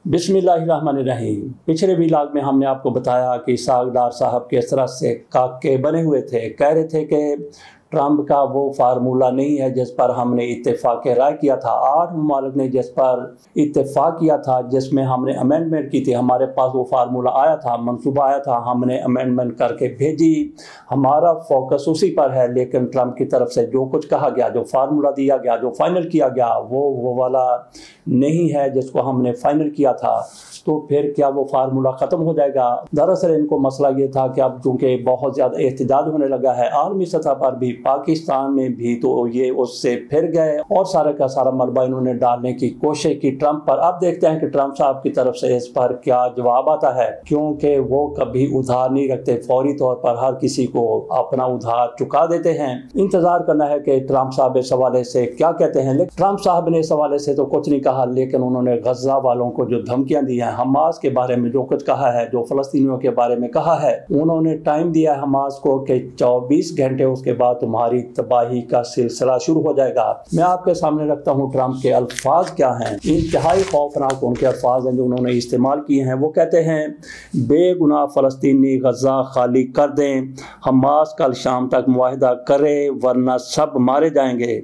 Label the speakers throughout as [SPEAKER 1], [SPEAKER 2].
[SPEAKER 1] बिस्मिल्लाहिर्रहमानिर्रहीम। पिछले व्लॉग में हमने आपको बताया कि इसहाक डार साहब किस तरह से काके बने हुए थे। कह रहे थे कि ट्रंप का वो फार्मूला नहीं है जिस पर हमने इत्तेफाक राय किया था। 8 ममालिक ने जिस पर इत्तेफाक किया था, जिसमें हमने अमेंडमेंट की थी, हमारे पास वो फार्मूला आया था, मंसूबा आया था, हमने अमेंडमेंट करके भेजी। हमारा फोकस उसी पर है। लेकिन ट्रंप की तरफ से जो कुछ कहा गया, जो फार्मूला दिया गया, जो फाइनल किया गया, वो वाला नहीं है जिसको हमने फाइनल किया था। तो फिर क्या वो फार्मूला ख़त्म हो जाएगा? दरअसल इनको मसला ये था कि अब चूँकि बहुत ज़्यादा एहतजाज होने लगा है आलमी सतह पर भी, पाकिस्तान में भी, तो ये उससे फिर गए और सारे का सारा मलबा इन्होंने डालने की कोशिश की ट्रंप पर। अब देखते हैं कि ट्रंप साहब की तरफ से इस पर क्या जवाब आता है, क्योंकि वो कभी उधार नहीं रखते, फौरी तौर पर हर किसी को अपना उधार चुका देते हैं। इंतज़ार करना है कि ट्रंप साहब इस हवाले से क्या कहते हैं। लेकिन ट्रंप साहब ने इस हवाले से तो कुछ नहीं कहा, लेकिन उन्होंने गज़ा वालों को जो धमकियाँ दी हैं, हमास के बारे में जो कुछ कहा है, जो फ़लस्तीनियों के बारे में कहा है, उन्होंने टाइम दिया हमास को कि 24 घंटे उसके बाद तुम्हारी तबाही का सिलसिला शुरू हो जाएगा। मैं आपके सामने रखता हूँ ट्रंप के अल्फाज क्या हैं। इंतहाई खौफनाक उनके अल्फाज हैं जो उन्होंने इस्तेमाल किए हैं। वो कहते हैं, बेगुनाह फ़लस्तीनी गज़ा खाली कर दें, हमास कल शाम तक मुआहिदा करे वरना सब मारे जाएंगे।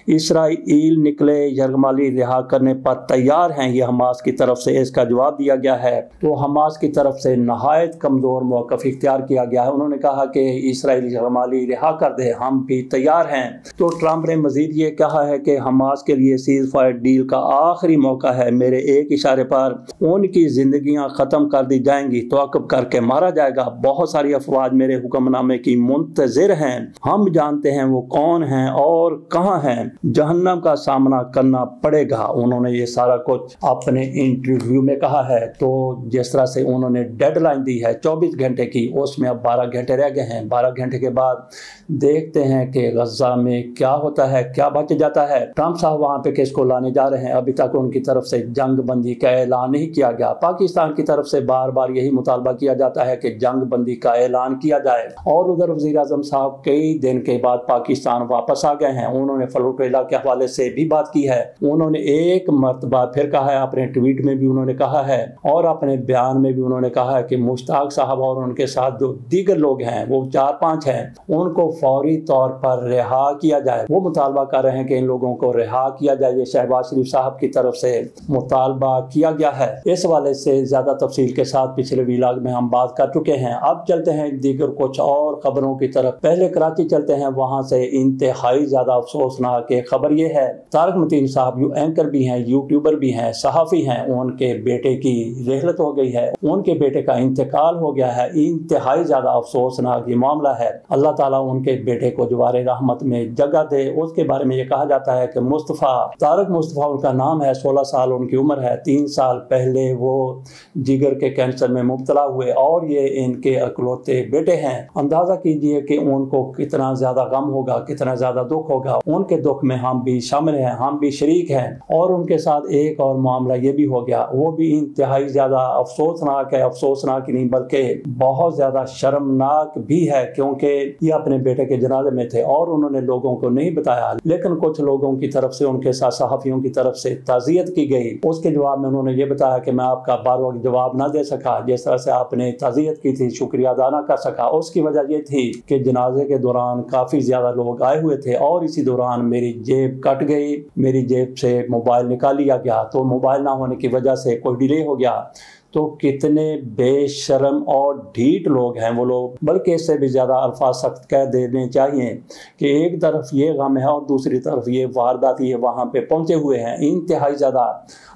[SPEAKER 1] इसराइल निकले यरगमाली रिहा करने पर तैयार हैं, ये हमास की तरफ से इसका जवाब दिया गया है। तो हमास की तरफ से नहायत कमज़ोर मौक़िफ़ इख्तियार किया गया है। उन्होंने कहा कि इसराइली यरगमाली रिहा कर दे, हम भी तैयार हैं। तो ट्रंप ने मज़ीद ये कहा है कि हमास के लिए सीज़ फायर डील का आखिरी मौका है, मेरे एक इशारे पर उनकी ज़िंदगियाँ ख़त्म कर दी जाएंगी, तौक़ुफ़ करके मारा जाएगा। बहुत सारी अफवाज मेरे हुक्मनामे की मुंतज़िर हैं, हम जानते हैं वो कौन हैं और कहाँ हैं, जहन्नम का सामना करना पड़ेगा। उन्होंने ये सारा कुछ अपने इंटरव्यू में कहा है। तो जिस तरह से उन्होंने डेडलाइन दी है 24 घंटे की, उसमें अब 12 घंटे रह गए हैं। 12 घंटे के बाद देखते हैं कि गज़ा में क्या होता है, क्या बच जाता है। ट्रंप साहब वहाँ पे किसको लाने जा रहे हैं? अभी तक उनकी तरफ से जंग बंदी का ऐलान नहीं किया गया। पाकिस्तान की तरफ से बार बार यही मुतालबा किया जाता है कि जंग बंदी का ऐलान किया जाए। और उधर वज़ीर आज़म साहब कई दिन के बाद पाकिस्तान वापस आ गए हैं। उन्होंने फलूटेला के हवाले से भी बात की है। उन्होंने एक मरतबा फिर कहा है, अपने ट्वीट में भी उन्होंने कहा है और अपने बयान में भी उन्होंने कहा है कि मुश्ताक साहब और उनके साथ जो दीगर लोग हैं, वो 4-5 हैं, उनको फौरी तौर पर रिहा किया जाए। वो मुतालबा कर रहे हैं कि इन लोगों को रिहा किया जाए। ये शहबाज शरीफ साहब की तरफ से मुतालबा किया गया है। इस हवाले से ज़्यादा तफसील के साथ पिछले व्लॉग में हम बात कर चुके हैं। अब चलते हैं दीगर कुछ और खबरों की तरफ। पहले कराची चलते हैं, वहाँ से इंतहाई ज़्यादा अफसोसनाक खबर ये है, तारक मतीन साहब जो एंकर भी हैं, यूट्यूबर भी हैं, सहाफ़ी हैं, उनके बेटे की रिहलत हो गई है, उनके बेटे का इंतकाल हो गया है। इंतहाई ज़्यादा अफसोसनाक ये मामला है। अल्लाह ताला उनके बेटे को जवारे रहमत में जगह दे। उसके बारे में ये कहा जाता है कि मुस्तफ़ा, तारक मुस्तफ़ा उनका नाम है, 16 साल उनकी उम्र है। 3 साल पहले वो जिगर के कैंसर में मुब्तला हुए और ये इनके अकलौते बेटे हैं। अंदाज़ा कीजिए कि उनको कितना ज़्यादा गम होगा, कितना ज़्यादा दुख होगा। उनके दुख में हम भी शामिल हैं, हम भी शरीक हैं। और उनके साथ एक और मामला ये भी हो गया, वो भी इंतहाई ज़्यादा अफसोसनाक है। अफसोसनाक ही नहीं बल्कि बहुत ज़्यादा शर्मनाक भी है, क्योंकि ये अपने बेटे के जनाजे में थे और उन्होंने लोगों को नहीं बताया। लेकिन कुछ लोगों की तरफ से, उनके साथ सहाफ़ियों की तरफ से ताज़ियत की गई। उसके जवाब में उन्होंने ये बताया कि मैं आपका बार वक्त जवाब ना दे सका, जिस तरह से आपने ताज़ियत की थी, शुक्रिया अदा ना कर सका। उसकी वजह ये थी कि जनाजे के दौरान काफ़ी ज़्यादा लोग आए हुए थे और इसी दौरान मेरी जेब कट गई, मेरी जेब से मोबाइल निकाल लिया गया। तो मोबाइल ना होने की वजह से कोई डिले हो गया। तो कितने बेशर्म और ढीठ लोग हैं वो लोग। बल्कि इससे भी ज़्यादा अल्फाज सख्त कह देने चाहिए कि एक तरफ ये गम है और दूसरी तरफ ये वारदात ये वहाँ पे पहुँचे हुए हैं। इंतहाई ज़्यादा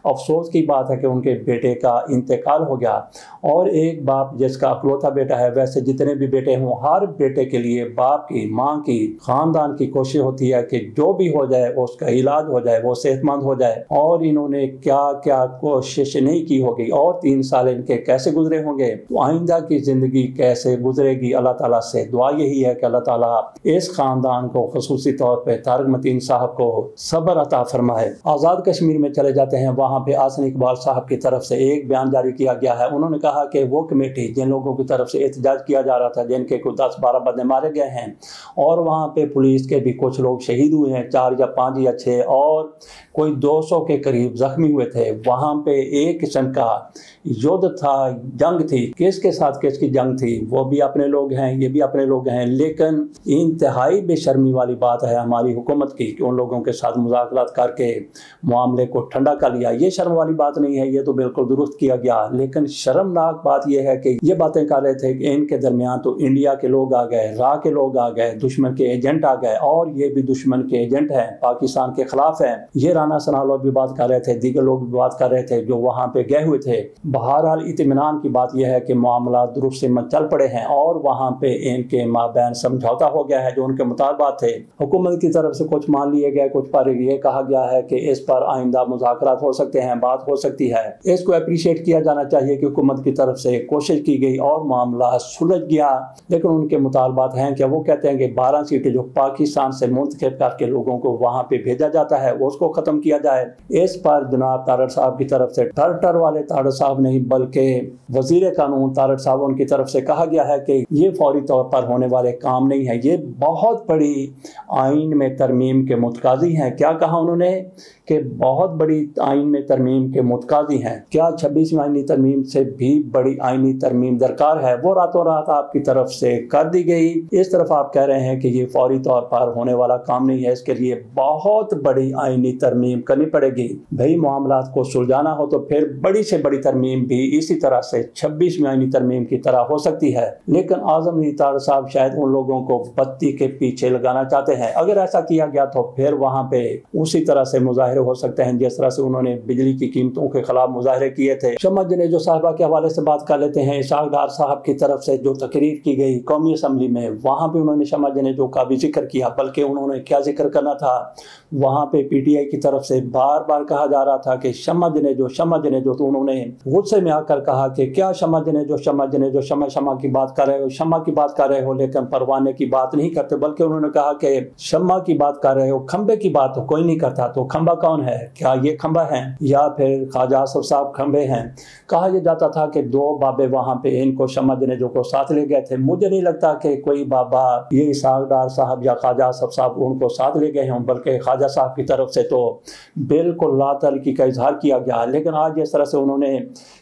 [SPEAKER 1] अफसोस की बात है कि उनके बेटे का इंतकाल हो गया। और एक बाप जिसका अकलौता बेटा है, वैसे जितने भी बेटे हों, हर बेटे के लिए बाप की, माँ की, ख़ानदान की कोशिश होती है कि जो भी हो जाए उसका इलाज हो जाए, वो सेहतमंद हो जाए। और इन्होंने क्या क्या कोशिश नहीं की होगी। और 3 3 साल इनके कैसे गुजरे होंगे, तो आइंदा की ज़िंदगी कैसे गुजरेगी। अल्लाह ताला से दुआ यही है कि अल्लाह ताला इस ख़ानदान को ख़ुसूसी तौर पर तारिक मतीन साहब को सब्र अता फरमाए। आज़ाद कश्मीर में चले जाते हैं, वहाँ पे आसन इकबाल साहब की तरफ से एक बयान जारी किया गया है। उन्होंने कहा कि वो कमेटी जिन लोगों की तरफ से एहतजाज किया जा रहा था, जिनके कुछ 10-12 बंदे मारे गए हैं और वहाँ पे पुलिस के भी कुछ लोग शहीद हुए हैं, 4 या 5 या 6, और कोई 200 के करीब जख्मी हुए थे। वहाँ पे एक किस्म का युद्ध था, जंग थी। किसके साथ किसकी जंग थी, वो भी अपने लोग हैं, ये भी अपने लोग हैं। लेकिन इंतहाई बेशर्मी वाली बात है हमारी हुकूमत की कि उन लोगों के साथ मुज़ाकरात करके मामले को ठंडा कर लिया। ये शर्म वाली बात नहीं है, ये तो बिल्कुल दुरुस्त किया गया। लेकिन शर्मनाक बात यह है कि ये बातें कर रहे थे कि इनके दरमियान तो इंडिया के लोग आ गए, रा के लोग आ गए, दुश्मन के एजेंट आ गए, और ये भी दुश्मन के एजेंट हैं, पाकिस्तान के खिलाफ हैं। ये राना सनाउल्लाह भी बात कर रहे थे, दीगर लोग भी बात कर रहे थे जो वहाँ पे गए हुए थे। बहरहाल इत्मीनान की बात यह है कि मामला दुरुस्त से मत चल पड़े हैं और वहाँ पे इनके माबैन समझौता हो गया है। जो उनके मुतालबात थे हुकूमत की तरफ से कुछ मान लिए गए, कुछ पर ये कहा गया है कि इस पर आइंदा मुज़ाकरात हो सकते हैं, बात हो सकती है। इसको अप्रिशिएट किया जाना चाहिए कि हुकूमत की तरफ से कोशिश की गई और मामला सुलझ गया। लेकिन उनके मुतालबात हैं कि वो कहते हैं कि 12 सीटें जो पाकिस्तान से मुंतखब करके लोगों को वहाँ पे भेजा जाता है वो उसको ख़त्म किया जाए। इस पर जनाब तारड़ साहब की तरफ से, टर वाले तारड़ साहब नहीं बल्कि वज़ीर कानून तारड़ साहब उनकी तरफ से कहा गया है कि ये फौरी तौर पर होने वाले काम नहीं है, ये बहुत बड़ी आइन में तरमीम के मुतकाज़ी हैं। क्या कहा उन्होंने कि बहुत बड़ी आइन में तरमीम के मुतकाज़ी हैं। क्या 26वीं आइनी तरमीम से भी बड़ी आइनी तरमीम दरकार है? वो रातों रात आपकी तरफ से कर दी गई। इस तरफ आप कह रहे हैं कि ये फौरी तौर पर होने वाला काम नहीं है, इसके लिए बहुत बड़ी आइनी तरमीम करनी पड़ेगी। भाई मामलात को सुलझाना हो तो फिर बड़ी से बड़ी तरमीम भी इसी तरह से 26वीं आइनी तरमीम की तरह हो सकती है। लेकिन आज़म अली तारड़ साहब शायद उन लोगों को बत्ती के पीछे लगाना चाहते हैं। अगर ऐसा किया गया तो फिर वहाँ पे उसी तरह से मुजाहिरे हो सकते हैं जिस तरह से उन्होंने बिजली की कीमतों के खिलाफ मुजाहिरे किए थे। शम्मा जनेजो साहिबा के हवाले से बात कर लेते हैं। इसाक डार साहब की तरफ से जो तकरीर की गई कौमी असम्बली में, वहाँ पे उन्होंने शम्मा जनेजो का भी जिक्र किया। बल्कि उन्होंने क्या जिक्र करना था, वहाँ पे PTI की तरफ से बार बार कहा जा रहा था कि शम्मा जनेजो, तो उन्होंने गुस्से में आकर कहा कि क्या शम्मा जनेजो, शम्मा की बात कर रहे हो, शम्मा की बात कर रहे हो, लेकिन परवाने की बात नहीं करते। बल्कि उन्होंने कहा कि शम्मा की बात कर रहे हो, खंबे की बात तो कोई नहीं करता। तो खंबा कौन है? क्या ये खंबा है या फिर ख्वाजा आसफ साहब खंबे हैं? कहा यह जाता था कि 2 बाबे वहाँ पे इनको शम्मा जनेजो को साथ ले गए थे। मुझे नहीं लगता कि कोई बाबा ये इसाक डार साहब या ख्वाजा आसफ साहब उनको साथ ले गए हों, बल्कि ख्वाजा साहब की तरफ से तो बिल्कुल लातल्की का इजहार किया गया। लेकिन आज जिस तरह से उन्होंने,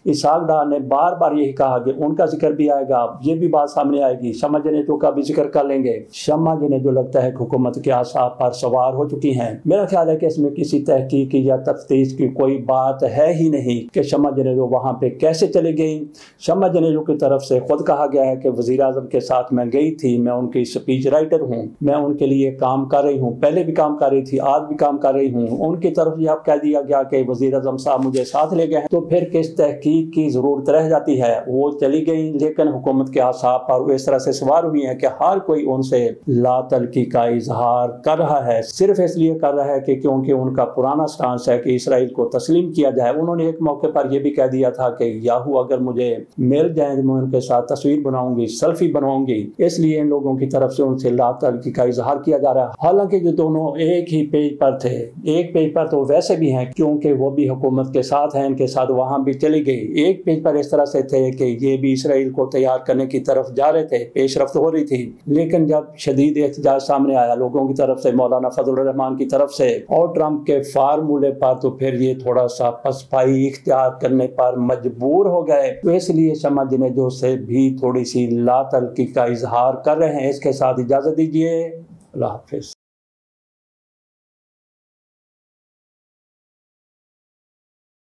[SPEAKER 1] इसाक डार ने बार बार यही कहा कि उनका जिक्र भी आएगा, ये भी बात सामने आएगी, शम्मा जनेजो का भी जिक्र कर लेंगे। शम्मा जनेजो लगता है कि हुकूमत के आसाब पर सवार हो चुकी हैं। मेरा ख्याल है कि इसमें किसी तहकीक या तफ्तीश की कोई बात है ही नहीं कि शम्मा जनेजो वहाँ पे कैसे चली गई। शम्मा जनेजो की तरफ से खुद कहा गया है कि वज़ीर आज़म के साथ मैं गई थी, मैं उनकी स्पीच राइटर हूँ, मैं उनके लिए काम कर रही हूँ, पहले भी काम कर रही थी, आज भी काम कर रही हूँ। उनकी तरफ से अब कह दिया गया कि वज़ीर आज़म साहब मुझे साथ ले गए हैं, तो फिर किस तहकीक की ज़रूरत रह जाती है? वो चली गई, लेकिन हुकूमत के आसाब पर इस तरह से सवार हुई है कि हर कोई उनसे लातल्की का इजहार कर रहा है, सिर्फ इसलिए कर रहा है कि क्योंकि उनका पुराना स्टांस है कि इसराइल को तस्लीम किया जाए। उन्होंने एक मौके पर यह भी कह दिया था कि याहू अगर मुझे मिल जाए तो मैं उनके साथ तस्वीर बनाऊंगी, सेल्फी बनवाऊंगी। इसलिए इन लोगों की तरफ से उनसे लातल्की का इजहार किया जा रहा है। हालांकि जो दोनों एक ही पेज पर थे, एक पेज पर तो वैसे भी हैं क्योंकि वो भी हुकूमत के साथ हैं, इनके साथ वहां भी चली गई। एक पेज पर इस तरह से थे कि ये भी इसराइल को तैयार करने की तरफ जा रहे थे, पेशरफ्त हो रही थी। लेकिन जब शदीद एहतजाज सामने आया लोगों की तरफ से, मौलाना फजल रहमान की तरफ से और ट्रंप के फार्मूले पर, तो फिर ये थोड़ा सा पसपाई इख्तियार करने पर मजबूर हो गए। तो इसलिए शम्मा जनेजो से भी थोड़ी सी लातल्की का इजहार कर रहे हैं। इसके साथ इजाजत दीजिए, अल्लाह हाफिज।